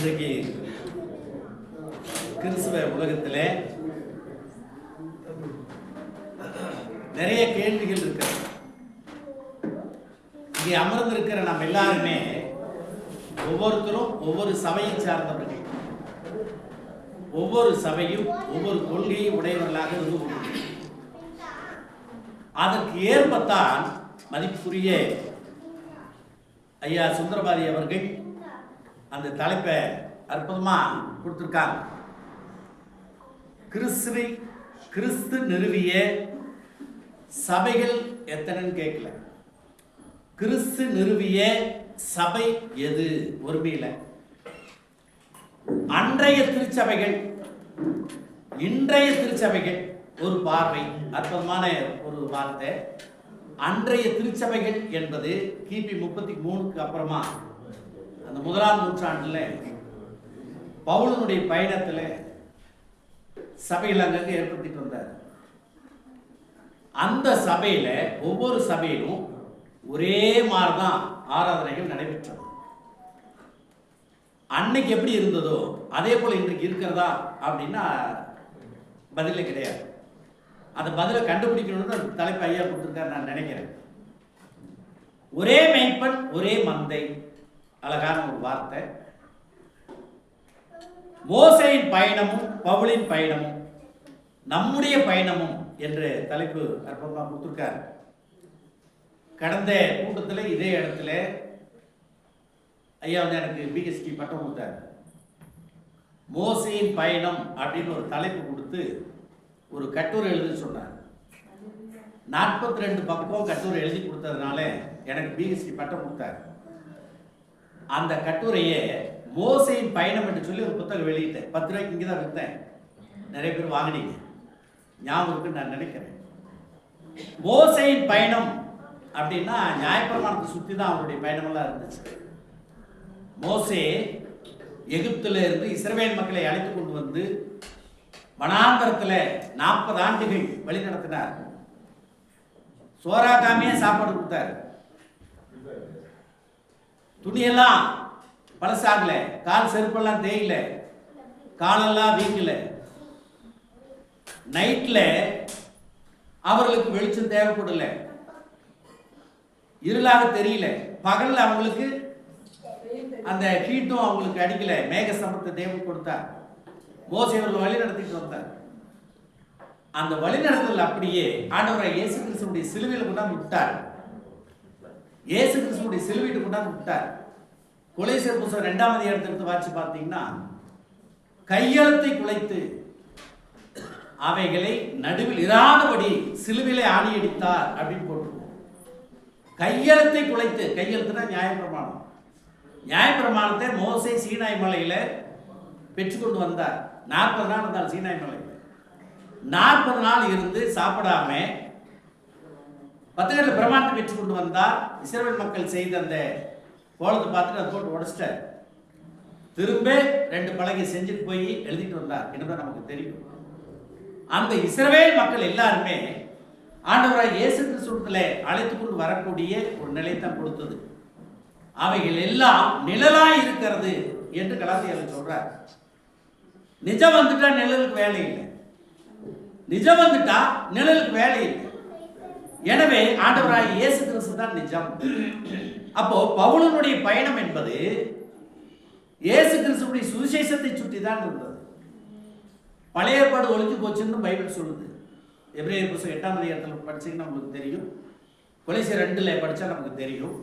இன்றைக்கு கிறிஸ்துவ உலகத்திலே நிறைய கேள்விகள் இருக்கிறது. இங்கே அமர்ந்திருக்கிற நாம் எல்லாருமே ஒவ்வொருத்தரும் ஒவ்வொரு சபையை சார்ந்தவர்கள், ஒவ்வொரு சபையும் ஒவ்வொரு கொள்கையை உடையவர்களாக இருந்து கொண்டிருக்கிறது. அதற்கு ஏற்பத்தான் மதிப்புக்குரிய ஐயா சுந்தரபாதி அவர்கள் அந்த தலைப்பை அற்புதமா கொடுத்திருக்காங்க. கிறிஸ்து நிறுவிய சபைகள் எத்தனைன்னு கேட்கல, கிறிஸ்து நிறுவிய சபை எது ஒருமையில. அன்றைய திருச்சபைகள், இன்றைய திருச்சபைகள் ஒரு பார்வை, அற்புதமான ஒரு வார்த்தை. அன்றைய திருச்சபைகள் என்பது கிபி 33க்கு அப்புறமா அந்த 1ஆம் நூற்றாண்டுல பவுலனுடைய பயணத்துல சபைகள் அங்கங்க ஏற்படுத்திட்டு வந்தார். அந்த சபையில ஒவ்வொரு சபையிலும் ஒரே மாதிரிதான் ஆராதனைகள் நடைபெற்றது. அன்னைக்கு எப்படி இருந்ததோ அதே போல இன்றைக்கு இருக்கிறதா அப்படின்னா பதிலே கிடையாது. அந்த பதிலை கண்டுபிடிக்கணும்னு தலைப்பு ஐயா கொடுத்துருக்காரு நான் நினைக்கிறேன். ஒரே மெய்ப்பன் ஒரே மந்தை, அழகான ஒரு வார்த்தை. மோசேயின் பயணமும் பவுலின் பயணமும் நம்முடைய பயணமும் என்ற தலைப்பு அற்புதமாக கொடுத்துருக்காரு. கடந்த கூட்டத்தில் இதே இடத்துல ஐயா வந்து எனக்கு பிஹெச்டி பட்டம் கொடுத்தாரு. மோசேயின் பயணம் அப்படின்னு ஒரு தலைப்பு கொடுத்து ஒரு கட்டுரை எழுதி சொன்னார். 42 பக்கம் கட்டுரை எழுதி கொடுத்ததுனால எனக்கு பிஹெச்டி பட்டம் கொடுத்தார். அந்த கட்டுரையை மோசேயின் பயணம் என்று சொல்லி ஒரு புத்தகம் வெளியிட்டேன். 10 ரூபாய்க்கு இங்கே தான் விற்றேன். நிறைய பேர் வாங்கினீங்க, ஞாபகம் இருக்குன்னு நான் நினைக்கிறேன். மோசேயின் பயணம் அப்படின்னா நியாயப்பிரமாணத்தை சுற்றி தான் அவருடைய பயணமெல்லாம் இருந்துச்சு. மோசே எகிப்துல இருந்து இஸ்ரவேல் மக்களை அழைத்து கொண்டு வந்து வனாந்தரத்தில் 40 ஆண்டுகள் வழி நடத்தினார். சோறாக்காமையே சாப்பாடு கொடுத்தார். துணியெல்லாம் பழசாகல, கால் செருப்பெல்லாம் தேயில, காலெல்லாம் வீங்கல. நைட்ல அவர்களுக்கு வெளிச்சம் தேவைப்படல, இருளாக தெரியல. பகல்ல அவங்களுக்கு அந்த ஹீட்டும் அவங்களுக்கு அடிக்கல. மேக சமத்தை தேவன் கொடுத்தார். மோசே அவர்கள் வழி நடத்திட்டு வந்தார். அந்த வழி நடத்தல் அப்படியே ஆண்டவரை இயேசு கிறிஸ்துவுடைய சிலுவையில் கொண்டாந்து விட்டார். இயேசு கிறிஸ்துவுடைய சிலுவையிட்டு கொண்டாந்து விட்டார். கொலைசீர் புத்தகம் 2ஆம் அதிகாரத்தை எடுத்து வாசி பார்த்தீங்கன்னா, கையெழுத்தை குலைத்து அவைகளை நடுவில் இராதபடி சிலுவையிலே ஆணியடித்தார் அப்படின்னு போட்டிருக்கோம். கையெழுத்தை குலைத்து, கையெழுத்துனா நியாயப்பிரமாணம். நியாயப்பிரமாணத்தை மோசே சீனாய் மலையில பெற்றுக்கொண்டு வந்தார். 40 நாள் இருந்தார் சீனாய் மலையில். 40 நாள் இருந்து சாப்பிடாம 10 நாள் பிரமாணத்தை பெற்றுக்கொண்டு வந்தார். இஸ்ரவேல் மக்கள் செய்த அந்த கோலத்தை பார்த்துட்டு அதை போட்டு உடைச்சிட்டார். திரும்ப 2 பலகை செஞ்சுட்டு போய் எழுதிட்டு வந்தார். என்னதான் நமக்கு தெரியும். அந்த இஸ்ரவேல் மக்கள் எல்லாருமே ஆண்டவராய் இயேசு கிறிஸ்துவில அழைத்து கொண்டு வரக்கூடிய ஒரு நிலைத்தான் கொடுத்தது. அவைகள் எல்லாம் நிழலாய் இருக்கிறது என்று கலாத்தியர் சொல்றார். நிஜம் வந்துட்டா நிழலுக்கு வேலை இல்லை, நிஜம் வந்துட்டா நிழலுக்கு வேலை இல்லை. எனவே ஆண்டவராய் இயேசு கிறிஸ்து தான் நிஜம். அப்போ பவுலனுடைய பயணம் என்பது இயேசு கிறிஸ்துவுடைய சுவிசேஷத்தை சுற்றி தான் இருந்தது. பழைய ஏற்பாடு ஒழிஞ்சு போச்சுன்னு பைபிள் சொல்லுது. எபிரேயர் புத்தகம் 8ஆம் அதிகாரத்தில் படிச்சீங்கன்னா உங்களுக்கு தெரியும். கொலைசீர் 2ல் படித்தா நமக்கு தெரியும்.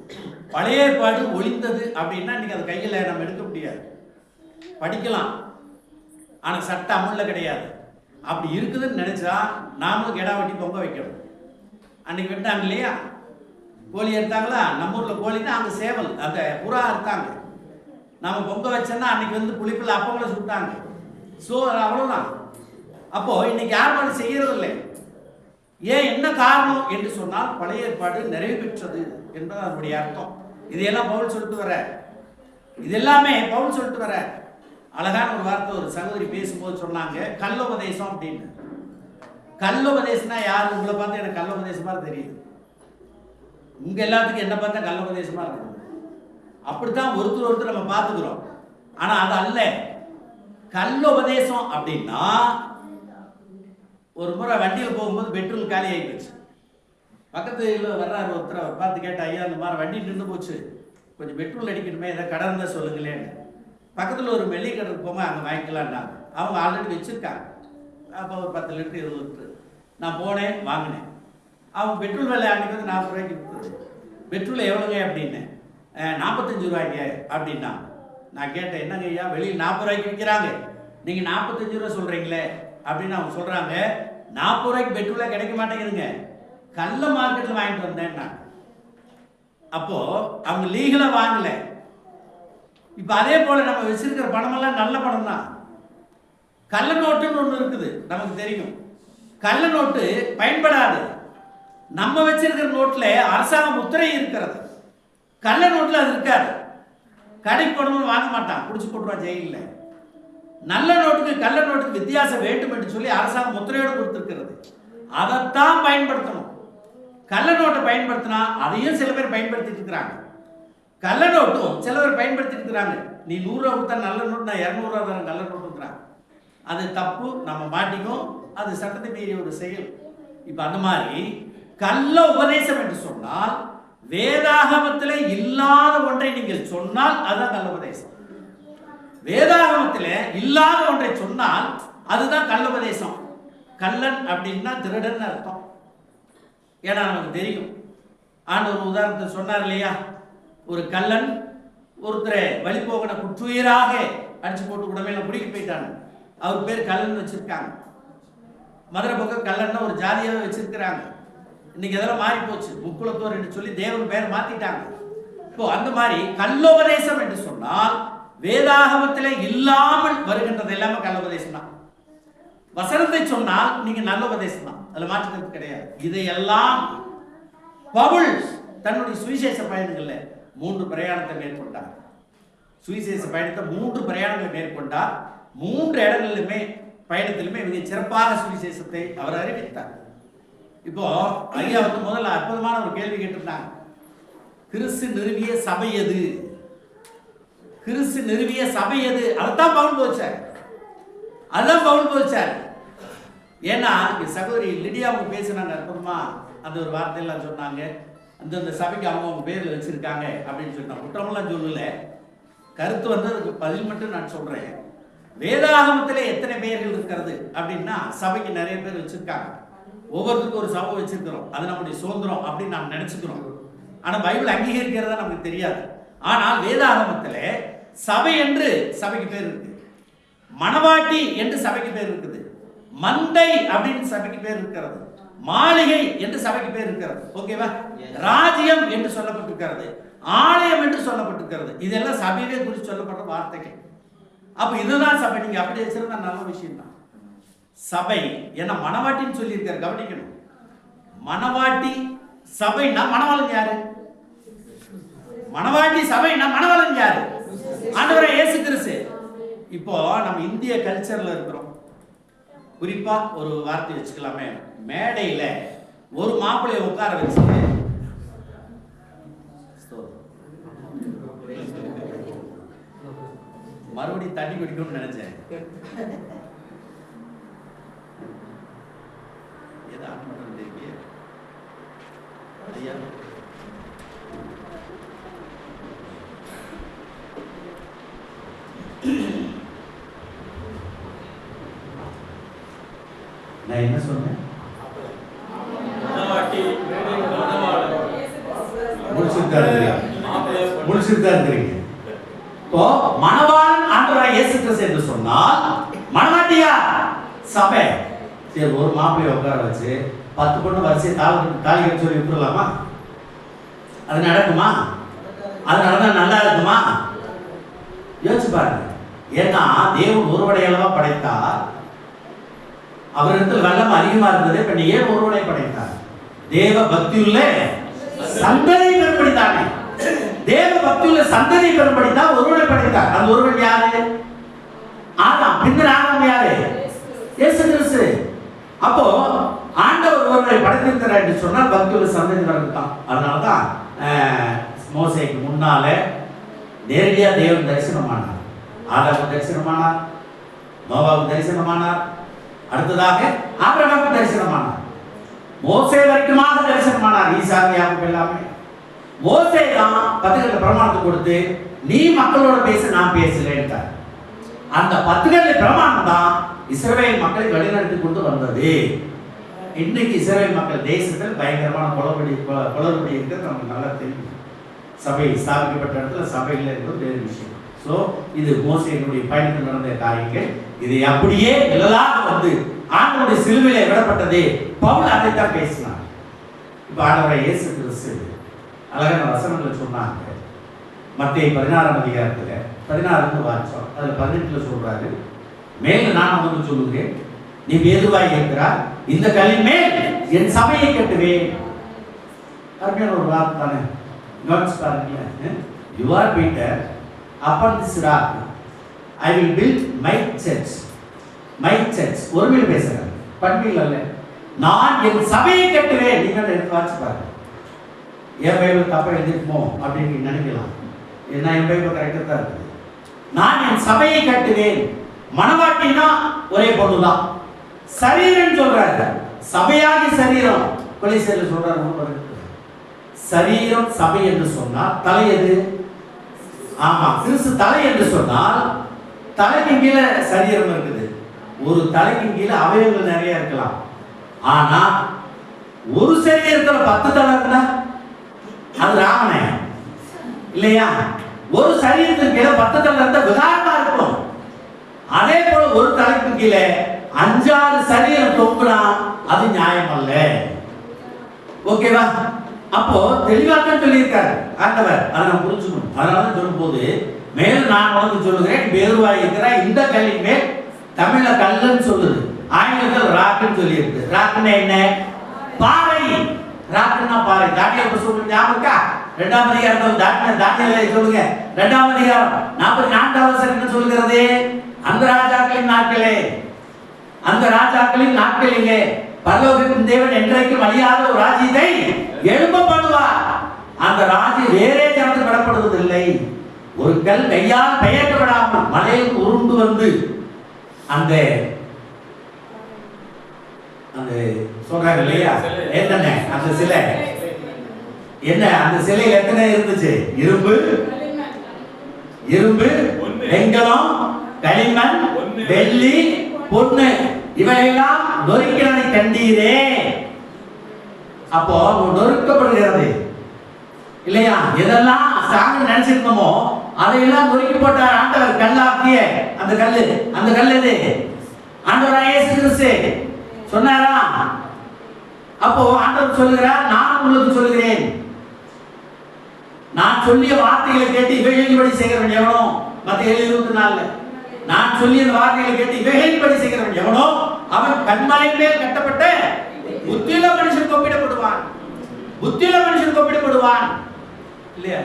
பழைய ஏற்பாடு ஒழிந்தது அப்படின்னா இன்னைக்கு அது கையில் நம்ம எடுக்க முடியாது. படிக்கலாம், ஆனால் சட்ட அமல்ல கிடையாது. அப்படி இருக்குதுன்னு நினைச்சா நாமளும் கெடா வெட்டி பொங்க வைக்கணும். அன்னைக்கு வெட்டாங்க இல்லையா, கோழி எடுத்தாங்களா, நம்ம ஊரில் கோழின்னா அங்கே சேவல், அந்த புறா எடுத்தாங்க. நாம் பொங்க வச்சோன்னா அன்னைக்கு வந்து புளிப்பில் அப்பங்களை சுட்டாங்க. ஸோ அவ்வளோதான். அப்போ இன்னைக்கு யாரும் செய்யறது இல்லை. ஏன், என்ன காரணம் என்று சொன்னால் பழைய ஏற்பாடு நிறைவு பெற்றது என்பது அதனுடைய அர்த்தம். இதையெல்லாம் பவுல் சொல்லிட்டு வர, இது எல்லாமே பவுல் சொல்லிட்டு வர. அழகான ஒரு வார்த்தை ஒரு சகோதரி பேசும்போது சொன்னாங்க, கல்லோபதேசம் அப்படின்னு. கல்லோபதேசம்னா யார்? உங்களை பார்த்து எனக்கு கல்லோபதேசமா தெரியுது. உங்க எல்லாத்துக்கும் என்ன பார்த்தா கல்லோபதேசமா இருக்கும். அப்படித்தான் ஒருத்தர் நம்ம பார்த்துக்கிறோம். ஆனா அது அல்ல. கள்ள உபதேசம் அப்படின்னா, ஒரு முறை வண்டியில் போகும்போது பெட்ரோல் காலி ஆகி போச்சு. பக்கத்துல வர்றாரு ஒருத்தர், அவர் பார்த்து கேட்டா, ஐயா இந்த மாதிரி வண்டி நின்று போச்சு, கொஞ்சம் பெட்ரோல் அடிக்கணுமே, ஏதாவது கடை இருந்தால் சொல்லுங்களேன்னு. பக்கத்தில் ஒரு மெல்லிகை கடை போங்க, அங்கே வாங்கிக்கலான்னாங்க. அவங்க ஆல்ரெடி வச்சுருக்காங்க. அப்போ ஒரு 10 லிட்டர் 20 லிட்டர் நான் போனேன், வாங்கினேன். அவங்க பெட்ரோல் விலை அன்றைக்கி வந்து 40 ரூபாய்க்கு விற்றது. பெட்ரோல் எவ்வளோங்க அப்படின்னு, 45 ரூபாய்ங்க அப்படின்னா. நான் கேட்டேன், என்னங்க ஐயா வெளியில் 40 ரூபாய்க்கு விற்கிறாங்க, நீங்கள் 45 ரூபா சொல்கிறீங்களே அப்படின்னு. அவங்க சொல்கிறாங்க, 40 ரூபாய்க்கு பெட்ரோலே கிடைக்க மாட்டேங்குதுங்க, கள்ள மார்க்கெட்டில் வாங்கிட்டு வந்தேன் நான். அப்போது அவங்க லீகலாக வாங்கலை. இப்போ அதே போல் நம்ம வச்சிருக்கிற பணமெல்லாம் நல்ல பணம் தான். கள்ள நோட்டுன்னு ஒன்று இருக்குது, நமக்கு தெரியும். கள்ள நோட்டு பயன்படாது. நம்ம வச்சிருக்கிற நோட்டில் அரசாங்க முத்திரை இருக்கிறது, கள்ள நோட்டில் அது இருக்காது. கடைக்கு போனவங்க வாங்க மாட்டான், பிடிச்சி போட்டுருவான் ஜெயிலில். நல்ல நோட்டுக்கு கள்ள நோட்டுக்கு வித்தியாசம் வேண்டும் என்று சொல்லி அரசாங்கம் முத்திரையோடு கொடுத்துருக்கிறது. அதைத்தான் பயன்படுத்தணும். கள்ள நோட்டை பயன்படுத்தினா அதையும் சில பேர் பயன்படுத்திட்டு இருக்கிறாங்க. கள்ள நோட்டும் சில பேர் பயன்படுத்திட்டு இருக்கிறாங்க. நீ 100 ரூபா கொடுத்தா நல்ல நோட்டு, நான் 200 ரூபா தரேன் கள்ள நோட்டு இருக்கிறாங்க. அது தப்பு, நம்ம மாட்டிக்கும். அது சட்டத்தை மீறிய ஒரு செயல். இப்போ அந்த மாதிரி கள்ள உபதேசம் என்று சொன்னால், வேதாகமத்தில் இல்லாத ஒன்றை நீங்கள் சொன்னால் அதுதான் கள்ள உபதேசம். வேதாகமத்தில் இல்லாத ஒன்றை சொன்னால் அதுதான் கள்ள உபதேசம். கள்ளன் அப்படின்னா திருடன் அர்த்தம். ஏன்னா நமக்கு தெரியும், ஆண்டவர் உதாரணத்தை சொன்னார் இல்லையா, ஒரு கள்ளன் ஒருத்தரை வழி போகன குற்றுயிராக அடிச்சு போட்டு உடமையில பிடிக்க போயிட்டாங்க. அவர் பேர் கள்ளன் வச்சிருக்காங்க. மதுரை பக்கம் கள்ளன்னா ஒரு ஜாதியாகவே வச்சிருக்கிறாங்க. இன்னைக்கு அதெல்லாம் மாறி போச்சு, முக்குளத்தோர் என்று சொல்லி தேவன் பேர் மாத்திட்டாங்க. இப்போ அந்த மாதிரி கள்ளோபதேசம் என்று சொன்னால் வேதாகமத்தில் இல்லாமல் வருகின்றது எல்லாமே கள்ளோபதேசம் தான். வசனத்தை சொன்னால் நீங்க நல்ல உபதேசம் தான், அதுல மாற்றுறது கிடையாது. இதையெல்லாம் பவுல் தன்னுடைய சுவிசேஷ பயணங்கள்ல 3 பிரயாணத்தை மேற்கொண்டார். சுவிசேஷ பயணத்தை 3 பிரயாணங்களை மேற்கொண்டார். 3 இடங்களிலுமே பயணத்திலுமே மிக சிறப்பான சுவிசேஷத்தை அவர் அறிவித்தார். இப்போ ஐயா வந்து முதல்ல அற்புதமான ஒரு கேள்வி கேட்டிருந்தாங்க, கிறிஸ்து நிறுவிய சபை எது? கிறிஸ்து நிறுவிய சபை எது? அதைத்தான் பவுல் போச்சார். அதுதான் பவுல் போச்சார். ஏன்னா சகோதரி லிடியாவுக்கு பேசினாங்க அற்புதமா, அந்த ஒரு வார்த்தையெல்லாம் சொன்னாங்க. அந்தந்த சபைக்கு அவங்க பேர்ல வச்சிருக்காங்க அப்படின்னு சொன்னாங்க. குற்றமெல்லாம் சொல்லல, கருத்து வந்து அதுக்கு பதில் மட்டும் நான் சொல்றேன். வேதாகமத்திலே எத்தனை பெயர்கள் இருக்கிறது அப்படின்னா, சபைக்கு நிறைய பேர் வச்சிருக்காங்க. ஒவ்வொருத்தருக்கும் ஒரு சபை வச்சிருக்கிறோம், அது நம்முடைய சுதந்திரம் அப்படின்னு நாம் நினைச்சுக்கிறோம். ஆனா பைபிள் அங்கீகரிக்கிறதா நமக்கு தெரியாது. ஆனால் வேதாகமத்திலே சபை என்று சபைக்கு பேர் இருக்கு, மணவாட்டி என்று சபைக்கு பேர் இருக்குது, மந்தை அப்படின்னு சபைக்கு பேர் இருக்கிறது, மாளிகை என்று சபைக்கு பேர் இருக்கிறது. ஓகேவா? ராஜ்யம் என்று சொல்லப்பட்டிருக்கிறது, ஆலயம் என்று சொல்லப்பட்டிருக்கிறது. இதெல்லாம் சபையிலே குறித்து சொல்லப்பட்ட வார்த்தைகள். அப்ப இதுதான் சபை. நீங்க அப்படி வச்சிருந்தா நல்ல விஷயம் தான். சபை என்ன மணவாட்டின்னு சொல்லியிருக்காரு, கவனிக்கணும். மணவாட்டி சபைனா மணவாளன் யாரு? மணவாட்டி சபைனா மணவாளன் யாரு? ஆண்டவரே இயேசு கிறிஸ்து. இப்போ நம்ம இந்திய கல்ச்சர்ல இருக்கிறோம். குறிப்பா ஒரு வார்த்தை வச்சுக்கலாமே, மேடையில ஒரு மாப்பிள்ளையை உட்கார வச்சு மறுபடியும் தண்ணி குடிக்கணும்னு நினைச்சேன். நான் என்ன சொன்னேன்? முடிச்சுட்டு இருக்கிறீங்க. இப்போ மணவாளன் ஆண்டவராகிய இயேசு கிறிஸ்து என்று சொன்னால் மணவாட்டியா சபை. சரி, ஒரு மாப்பிள்ளையை உட்கார வச்சு 10 பொண்ணு வரிசை தாலி கட்ட சொல்லி விட்டுறலாமா? அது நடக்குமா? அது நடந்தா நல்லா இருக்குமா? யோசிச்சு பாருங்க. ஏன்னா தேவன் ஒருவடையளவா படைத்தார், அவரிடத்தில் வல்லம் அதிகமா இருந்தது. இப்ப ஏன் ஒருவனை படைத்தார்? தேவ பக்தியுள்ள சந்ததி பெரும்படித்தானே. தேவ பக்தியுள்ள சந்ததி பெரும்படித்தான் ஒருவனை படைத்தார். அது ஒருவன் யாரு? ஆதாம். பின்னர் ஆதாம் யாரு? இயேசு கிறிஸ்து. அப்போ ஆண்டவர் ஒருவரை படைத்திருக்கிறார் என்று சொன்னால் பக்தியுள்ள சந்ததி தான். அதனாலதான் மோசேக்கு முன்னால நேரடியா தேவன் தரிசனமானார். ஆதாமுக்கு தரிசனமானார், நோவாவுக்கு தரிசனமானார், அடுத்ததாக ஆபிரகாமுக்கு தரிசனமானார், மோசே வரைக்குமாக தரிசனமானார். ஈசாக்கு யாக்கோபு எல்லாமே மோசே தான் 10 பிரமாணத்தை கொடுத்து நீ மக்களோட பேச நான் பேசலேன்ட்டார். அந்த 10 பிரமாணம் தான் இஸ்ரவேல் மக்களை வழிநடத்தி கொண்டு வந்தது. இன்னைக்கு இஸ்ரவேல் மக்கள் தேசத்தில் பயங்கரமான குளறுபடி இருக்கிறது நமக்கு நல்லா தெரியும். சபை ஸ்தாபிக்கப்பட்ட இடத்துல சபையில் இருக்கிறது வேறு விஷயம். ஸோ இது மோசேயினுடைய பயணத்தில் நடந்த காரியங்கள். இதை அப்படியே எல்லாம் வந்து ஆண்டவருடைய சிலுவையிலே விடப்பட்டது. பவுல் அதைத்தான் பேசினார். இப்போ ஆண்டவரை இயேசு கிறிஸ்து அழகான வசனங்களை சொன்னாங்க. மத்தேயு 16 அதிகாரத்தில் 16 வாசிச்சோம். அதில் 18 சொல்றாரு, மேலும் நான் உங்களுக்கு சொல்லுகிறேன், நீ பேதுவாய் இருக்கிறார், இந்த கல்லின் மேல் என் சபையை கட்டுவேன். அருமையான ஒரு வார்த்தை தானே. கவனிச்சு பாருங்களேன். You are Peter, upon this rock I will build my church. My church ஒருமையில் பேசுறாங்க, பண்பில் அல்ல. நான் என் சபையை கட்டுவேன். நீங்க எடுத்து வாசிச்சு பாருங்க. என் பைபிள் தப்பா எழுதிருப்போம் அப்படின்னு நினைக்கலாம். ஏன்னா என் பைபிள் கரெக்டாக தான் இருக்குது. நான் என் சபையை கட்டுவேன். மனவாட்டினா ஒரே பொண்ணுதான். சரீரம் சொல்றாரு, சபையாகி சரீரம். கொலைசேரில் சொல்றாரு, சரீரம் சபை என்று சொன்னால் தலை எது? ஆமா, கிறிஸ்து தலை என்று சொன்னால் தலைக்கு கீழே சரீரம் இருக்குது. ஒரு தலைக்கு கீழே அவயவங்கள் நிறைய இருக்கலாம். ஆனா ஒரு சரீரத்தில் 10 தலை இருந்தா அது ராமனயம் இல்லையா? ஒரு சரீரத்தின் கீழே 10 தலை இருந்தா விகாரமா இருக்கும். அதே போல ஒரு தலைக்கு கீழே 5-6 சரீரம் தொங்குனா அது நியாயம் அல்ல. ஓகேவா? அப்போ தெளிவாக சொல்லியிருக்காரு ஆண்டவர். அதை நம்ம புரிஞ்சுக்கணும். அதனால சொல்லும் போது மேலும் நான் உனக்கு சொல்லுகிறேன், பேதுவாய் இருக்கிற இந்த கல்லின் மேல், தமிழ்ல கல்லுன்னு சொல்லுது, ஆங்கிலத்தில் ராக்குன்னு சொல்லியிருக்கு. ராக்குன்னா என்ன? பாறை. ராக்குன்னா பாறை. தானியேல் சொல்லுங்க, ஞாபகம் இருக்கா? 2ஆம் அதிகாரத்தில் தானியேலை சொல்லுங்க. 2ஆம் அதிகாரம் 44வது வசனம் என்ன சொல்கிறது? அந்த ராஜாக்களின் நாட்களே, அந்த ராஜாக்களின் நாட்களிலே பரலோகத்தின் தேவன் என்றைக்கும் அழியாத ஒரு ராஜ்யத்தை எழும்ப பண்ணுவார். அந்த ராஜ்யம் வேறே ஜனத்துக்கு விடப்படுவதில்லை. ஒரு கல் கையால் பெயர்க்கப்படாமல் மலையில் உருண்டு வந்து அந்த அந்த சொல்றாங்க இல்லையா, என்னென்ன அந்த சிலை என்ன, அந்த சிலையில் எத்தனை இருந்துச்சு? இரும்பு, வெண்கலம், களிமண், வெள்ளி, பொண்ணு, இவையெல்லாம் நொறுக்கிறதை கண்டீரே. அப்போ நொறுக்கப்படுகிறது இல்லையா? எதெல்லாம் சாமி நினைச்சிருந்தோமோ அதையெல்லாம் நொறுக்கி போட்டார் ஆண்டவர். கல்லாக்கிய அந்த கல்லு, அந்த கல் எது? ஆண்டவர் இயேசு கிறிஸ்து சொன்னாரா? அப்போ ஆண்டவர் சொல்லுகிறார், நான் உங்களுக்கு சொல்லுகிறேன், நான் சொல்லிய வார்த்தைகளை கேட்டு இவைகளின்படி செய்கிறவன் எவனோ, மத்தேயு 7:24, நான் சொல்லிய வார்த்தைகளை கேட்டு இவைகளின்படி செய்கிறவன் எவனோ அவன் கண்மலையின் மேல் கட்டப்பட்ட புத்தியுள்ள மனுஷன் ஒப்பிடப்படுவான். புத்தியுள்ள மனுஷன் ஒப்பிடப்படுவான் இல்லையா?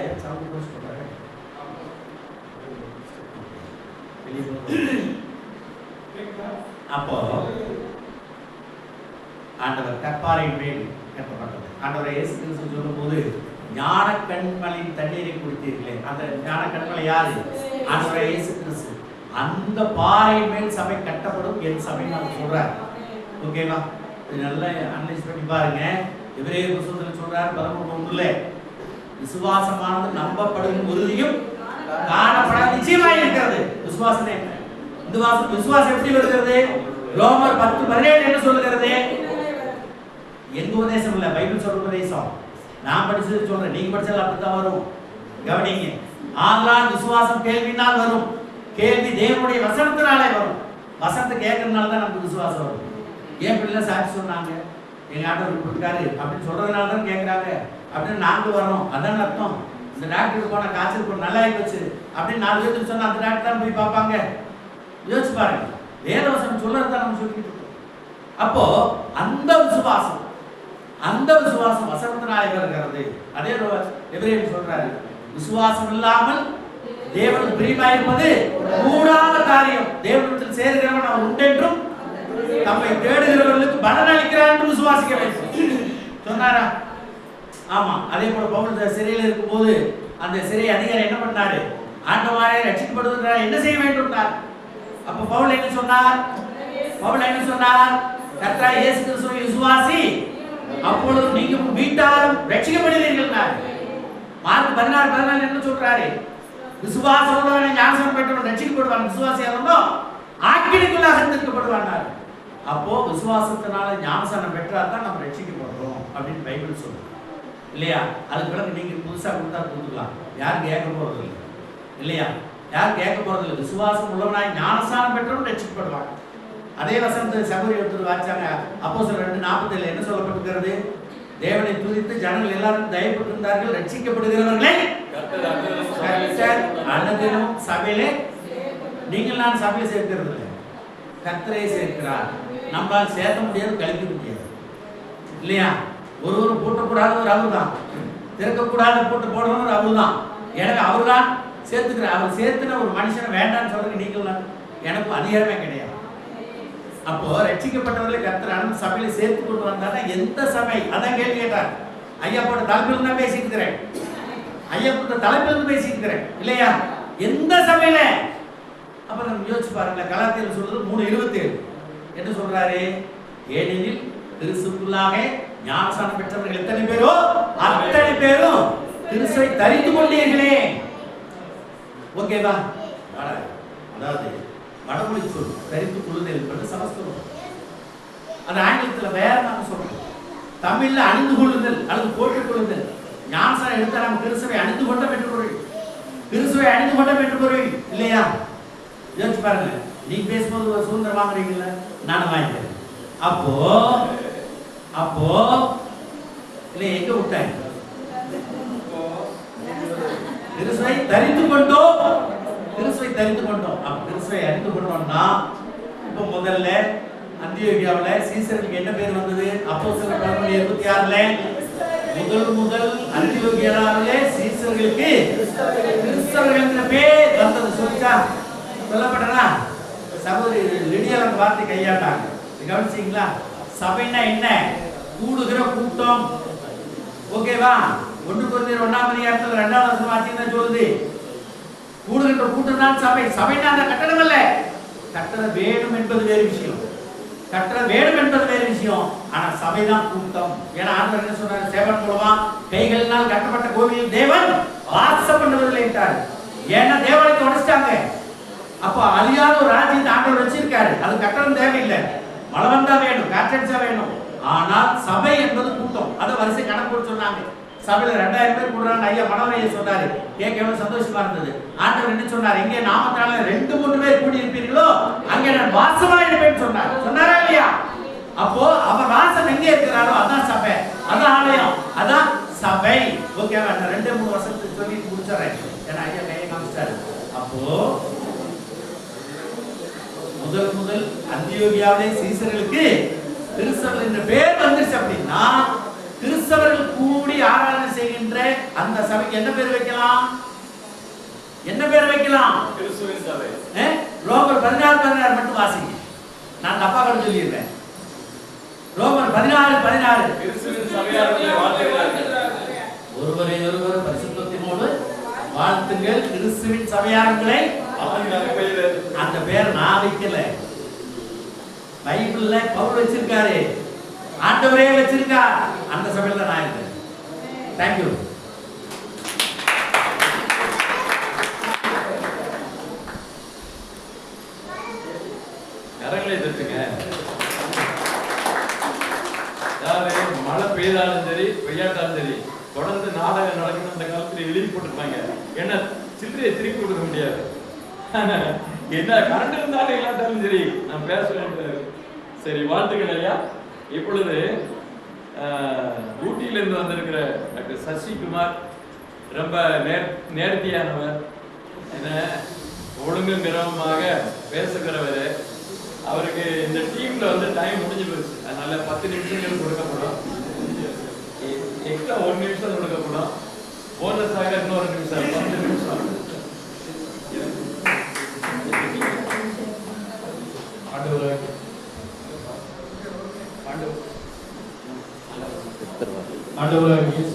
அப்போ ஆண்டவர் கற்பாறையின் மேல் கட்டப்பட்டது. ஆண்டவர் இயேசு கிறிஸ்து சொல்லும் போது ஞான கண்மலையின் தண்ணீரை குடித்தீர்களே, அந்த ஞான கண்மலை யாரு? ஆண்டவர் இயேசு கிறிஸ்து. அந்த பாறையின் மேல் சபை கட்டப்படும், என் சபை நான் சொல்றார். ஓகேவா? நல்லா அனலைஸ் பண்ணி பாருங்க. எபிரேயர் புத்தகத்தில் சொல்றாரு 11:1, விசுவாசமானது நம்பப்படும் உறுதியும் காணப்படாத நிச்சயமாய் இருக்கிறது. விசுவாசம் என்ன? இந்த விசுவாசம் எப்படி வருகிறது? ரோமர் 10:17 என்ன சொல்லுகிறது? எங்க உபதேசம் இல்ல, பைபிள் சொல்ற உபதேசம். நான் படிச்சது சொல்றேன், நீங்க படிச்சது அப்படித்தான் வரும். கவனிங்க. ஆதலால் விசுவாசம் கேள்வினால் வரும், கேள்வி தேவனுடைய வசனத்தினாலே வரும். வசனத்தை கேட்கறதுனால தான் நமக்கு விசுவாசம் வரும். ஏன் பிள்ளை சாட்சி சொன்னாங்க, எங்க ஆண்டவர் கொடுத்தாரு அப்படின்னு சொல்றதுனால தான் கேட்கறாங்க அப்படின்னு நாங்க வரோம். அதான் அர்த்தம். இந்த டாக்டருக்கு போன காய்ச்சல் நல்லா ஆயிடுச்சு அப்படின்னு 4 பேருக்கு சொன்னா அந்த டாக்டர் தான் போய் பார்ப்பாங்க. யோசிச்சு பாருங்க, வேதவசனம் சொல்றதுதான் நம்ம சொல்லிட்டு இருக்கோம். அப்போ அந்த விசுவாசம் வசனத்தினாலே வருகிறது. அதே எபிரேயர் சொல்றாரு, விசுவாசம் இல்லாமல் தேவனுக்கு பிரியமாயிருப்பது கூடாத காரியம். தேவனிடத்தில் சேர்கிறவன் அவன் உண்டென்றும் தம்மை தேடுகிறவர்களுக்கு பலன் அளிக்கிறார் என்று விசுவாசிக்க வேண்டும் சொன்னாரா? ஆமா. அதே போல பவுல் சிறையில் இருக்கும் போது அந்த சிறை அதிகாரி என்ன பண்ணாரு? ஆண்டவரே ரட்சிக்கப்படுவதற்கு என்ன செய்ய வேண்டும்? அப்ப பவுல் என்ன சொன்னார்? கர்த்தராகிய இயேசு கிறிஸ்துவை விசுவாசி, அப்பொழுது நீங்க வீட்டாரும் ரட்சிக்கப்படுவீர்கள். மார்க் 16:14 என்ன சொல்றாரு? விசுவாசம் உள்ளவனை ஞானஸ்நானம் பெற்றவன் ரட்சிக்கப்படுவான், விசுவாசியானவனோ ஆக்கினைக்குள்ளாக தீர்க்கப்படுவான். அப்போ விசுவாசத்தினால ஞானஸ்நானம் பெற்றால் தான் நம்ம ரட்சிக்கப்படுறோம் அப்படின்னு பைபிள் சொல்லுது இல்லையா? அதுக்கு பிறகு நீங்க புதுசா கொடுத்தா கொடுத்துக்கலாம், யாரும் கேட்க போறது இல்லை இல்லையா? யாரும் கேட்க போறது இல்லை. விசுவாசம் உள்ளவனாய் ஞானஸ்நானம் பெற்றவன் ரட்சிக்கப்படுவான். அதே வசனத்தை சகோதரி ஒருத்தர் வாச்சாங்க. அப்போஸ்தலர் 2:47 என்ன சொல்லப்பட்டிருக்கிறது? தேவனை துதித்து ஜனங்கள் எல்லாரும் தயப்பட்டிருந்தார்கள், ரட்சிக்கப்படுகிறவர்களே கர்த்தர் அனுதினம் சபையிலே, நீங்கள் நான் சபையை சேர்க்கிறது இல்லை, கர்த்தரை சேர்க்கிறார். நம்மளால் சேர்க்க முடியாது, கழிக்க முடியாது இல்லையா? ஒருவரும் பூட்டக்கூடாதவர் அவர் தான், திறக்கக்கூடாத பூட்டு போடுறவர் அவர் தான். எனக்கு அவர் தான் சேர்த்துக்கிறார். அவர் சேர்த்துன ஒரு மனுஷனை வேண்டான்னு சொல்றதுக்கு நீங்கள் எனக்கு அதிகாரமே கிடையாது. அப்போ ரட்சிக்கப்பட்டவர்களை கர்த்தர் அனுப்பி சபையில சேர்த்து கொண்டு வந்தாருன்னா எந்த சபை? அதான் கேள்வி கேட்டார். ஐயா போட்ட தலைப்பில் தான் பேசிட்டு இருக்கிறேன், ஐயா போட்ட தலைப்பில் பேசிட்டு இருக்கிறேன் இல்லையா? எந்த சபையில? அப்ப நம்ம யோசிச்சு பாருங்க. கலாத்தியர் சொல்றது 3:27 என்ன சொல்றாரு? ஏனெனில் கிறிஸ்துவுக்குள்ளாக ஞானஸ்நானம் பெற்றவர்கள் எத்தனை பேரோ அத்தனை பேரும் கிறிஸ்துவை தரித்து கொண்டீர்களே. ஓகேவா? அதாவது வடமொழி சொல் தரித்து கொள்ளுதல் என்பது சமஸ்கிருதம். அது ஆங்கிலத்தில் வேற நாம சொல்றோம். தமிழ்ல அணிந்து கொள்ளுதல் அல்லது போட்டுக் கொள்ளுதல். ஞானஸ்நானம் எடுத்தா நம்ம கிறிஸ்துவை அணிந்து கொண்ட பெற்று பொருள், கிறிஸ்துவை அணிந்து கொண்ட பெற்று பொருள் இல்லையா? யோசிச்சு பாருங்க. நீங்க பேசும்போது ஒரு சுதந்திரம் வாங்குறீங்கல்ல, நானும் வாங்கிக்கிறேன். அப்போ இல்லை எங்க விட்டாங்க? கிறிஸ்துவை தரித்து கொண்டோம், கிறிஸ்துவை தரித்து கொண்டோம். கிறிஸ்துவை அறிந்து கொண்டோம்னா இப்போ முதல்ல அந்தியோகியாவில் சீசர்களுக்கு என்ன பேர் வந்தது? அப்போஸ்தலர் 11:26 முதல் அந்தியோகியாவிலே சீசர்களுக்கு கிறிஸ்தவர்கள் என்ற பேர் வந்தது. சொல்லப்பட்டனா? சகோதரி லிடியா அந்த வார்த்தை கையாட்டாங்க. கவனிச்சீங்களா? சபைன்னா என்ன? கூடுகிற கூட்டம். ஓகேவா? 1 கொரிந்தியர் 1:2 வசனம் சொல்லுது, கூடுகின்ற கூட்டம் தான் சபை. சபைனா அந்த கட்டடம் அல்ல. கட்டடம் வேணும் என்பது வேறு விஷயம், கட்டடம் வேணும் என்பது வேறு விஷயம். ஆனா சபைதான் கூட்டம். ஏன்னா ஆண்டவர் என்ன சொன்னார்? சேவன் மூலமா கைகளினால் கட்டப்பட்ட கோவிலில் தேவன் வாசம் பண்ணுவதில்லை என்றார். ஏன்னா தேவாலயத்தை உடைச்சிட்டாங்க. அப்போ அழியாத ஒரு ராஜ்யத்தை ஆண்டவர் வச்சிருக்காரு. அது கட்டடம் தேவையில்லை, மழை வந்தா வேணும், காற்றடிச்சா வேணும். ஆனால் சபை என்பது கூட்டம். அதை வரிசை கணக்கு சொன்னாங்க. சபையில 2000 பேர் கூடுறாங்க. ஐயா மனவரையை சொன்னாரு, கேட்க எவ்வளவு சந்தோஷமா இருந்தது. ஆண்டவர் என்ன சொன்னார்? எங்கே நாமத்தால 2-3 பேர் கூடி இருப்பீர்களோ அங்கே நான் வாசமா இருப்பேன்னு சொன்னாரா இல்லையா? அப்போ அவர் வாசம் எங்கே இருக்கிறாரோ அதான் சபை, அதான் ஆலயம், அதான் சபை. ஓகேவா? நான் 2-3 வருஷத்துக்கு சொல்லி முடிச்சிடறேன். ஏன்னா ஐயா கையை காமிச்சிட்டாரு. அப்போ முதல் அந்தியோகியாவிலே சீசர்களுக்கு கிறிஸ்தவர்கள் என்ற பேர் வந்துருச்சு. அப்படின்னா கிறிஸ்தவர்கள் கூடி ஆராதனை செய்கின்ற அந்த சபைக்கு என்ன பேர் வைக்கலாம்? என்ன பேர் வைக்கலாம்? கிறிஸ்துவின் சபை. ரோமர் 16:16 மட்டும் வாசிங்க. நான் தப்பா கூட சொல்லிடுறேன். ரோமர் 16:16 கிறிஸ்துவின் சபையார்களை வாழ்த்துங்கள், ஒருவரை ஒருவர் பரிசுத்தத்தினோடு வாழ்த்துங்கள், கிறிஸ்துவின் சபையார்களை. அந்த பேர் நான் வைக்கல, பைபிள்ல பவுல் வச்சிருக்காரு, ஆண்டவரே வச்சிருக்கார். அந்த சபையில தான் நான் இருக்கேன். தேங்க்யூ. கரங்களை தட்டுங்க. மழை பெய்தாலும் சரி பெய்யாட்டாலும் சரி தொடர்ந்து நாடகம் நடக்கணும். அந்த காலத்துல எழுதி போட்டுருப்பாங்க. ஏன்னா சில்லறையை திருப்பி கொடுக்க முடியாது. என்ன கரண்ட் இருந்தாலும் இல்லாட்டாலும் சரி நான் பேச வேண்டியது. சரி, வாழ்த்துக்கள் ஐயா. இப்பொழுது ஊட்டியிலிருந்து வந்திருக்கிற டாக்டர் சசிகுமார் ரொம்ப நேர்த்தியானவர், என்ன ஒழுங்கும் கிரமமாக பேசுகிறவர். அவருக்கு இந்த டீம்ல வந்து டைம் முடிஞ்சு போச்சு. அதனால 10 நிமிஷங்கள் கொடுக்கப்படும், எக்ஸ்ட்ரா 1 நிமிஷம் கொடுக்கப்படும், போனஸாக இன்னொரு நிமிஷம், 10 நிமிஷம். ஆண்டவராகிய இயேசு